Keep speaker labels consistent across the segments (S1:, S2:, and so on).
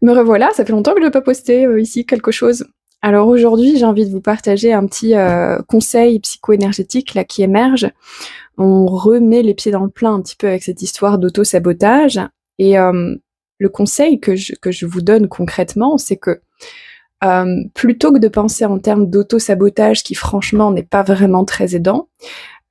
S1: Me revoilà, ça fait longtemps que je n'ai pas posté ici quelque chose. Alors aujourd'hui, j'ai envie de vous partager un petit conseil psycho-énergétique là qui émerge. On remet les pieds dans le plein un petit peu avec cette histoire d'auto-sabotage. Et le conseil que je vous donne concrètement, c'est que plutôt que de penser en termes d'auto-sabotage qui franchement n'est pas vraiment très aidant,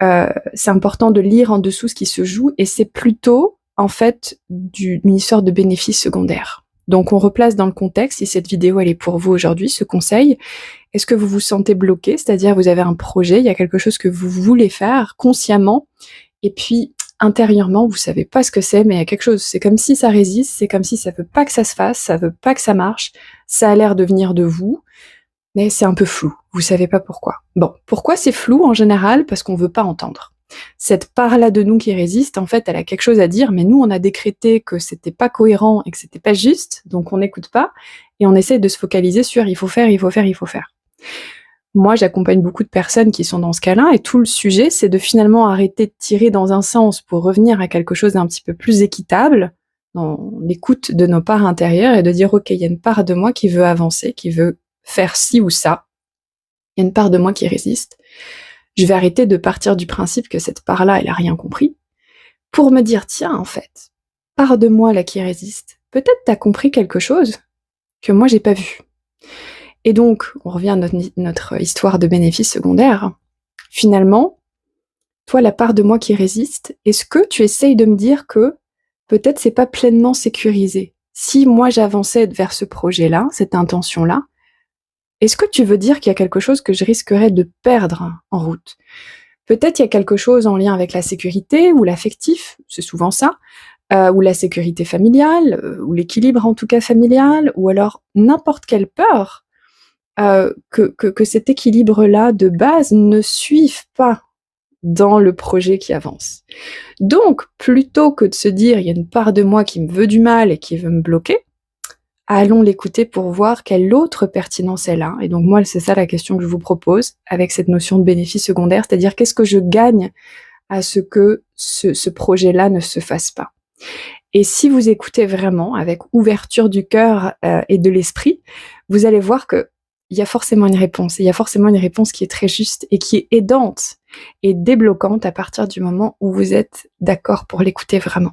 S1: c'est important de lire en dessous ce qui se joue et c'est plutôt en fait une histoire de bénéfices secondaires. Donc on replace dans le contexte, si cette vidéo elle est pour vous aujourd'hui, ce conseil, est-ce que vous vous sentez bloqué, c'est-à-dire vous avez un projet, il y a quelque chose que vous voulez faire consciemment, et puis intérieurement vous savez pas ce que c'est, mais il y a quelque chose, c'est comme si ça résiste, c'est comme si ça veut pas que ça se fasse, ça veut pas que ça marche, ça a l'air de venir de vous, mais c'est un peu flou, vous savez pas pourquoi. Bon, pourquoi c'est flou en général? Parce qu'on veut pas entendre. Cette part-là de nous qui résiste, en fait, elle a quelque chose à dire, mais nous, on a décrété que c'était pas cohérent et que c'était pas juste, donc on n'écoute pas, et on essaie de se focaliser sur il faut faire, il faut faire, il faut faire. Moi, j'accompagne beaucoup de personnes qui sont dans ce cas-là, et tout le sujet, c'est de finalement arrêter de tirer dans un sens pour revenir à quelque chose d'un petit peu plus équitable, dans l'écoute de nos parts intérieures, et de dire, ok, il y a une part de moi qui veut avancer, qui veut faire ci ou ça, il y a une part de moi qui résiste. Je vais arrêter de partir du principe que cette part-là, elle a rien compris, pour me dire, tiens, en fait, part de moi là qui résiste, peut-être t'as compris quelque chose que moi j'ai pas vu. Et donc, on revient à notre histoire de bénéfice secondaire. Finalement, toi, la part de moi qui résiste, est-ce que tu essayes de me dire que peut-être c'est pas pleinement sécurisé? Si moi j'avançais vers ce projet-là, cette intention-là, est-ce que tu veux dire qu'il y a quelque chose que je risquerais de perdre en route? Peut-être il y a quelque chose en lien avec la sécurité ou l'affectif, c'est souvent ça, ou la sécurité familiale, ou l'équilibre en tout cas familial, ou alors n'importe quelle peur que cet équilibre-là de base ne suive pas dans le projet qui avance. Donc, plutôt que de se dire il y a une part de moi qui me veut du mal et qui veut me bloquer, allons l'écouter pour voir quelle autre pertinence elle a. Et donc moi, c'est ça la question que je vous propose avec cette notion de bénéfice secondaire, c'est-à-dire qu'est-ce que je gagne à ce que ce projet-là ne se fasse pas. Et si vous écoutez vraiment avec ouverture du cœur et de l'esprit, vous allez voir que il y a forcément une réponse. Il y a forcément une réponse qui est très juste et qui est aidante et débloquante à partir du moment où vous êtes d'accord pour l'écouter vraiment.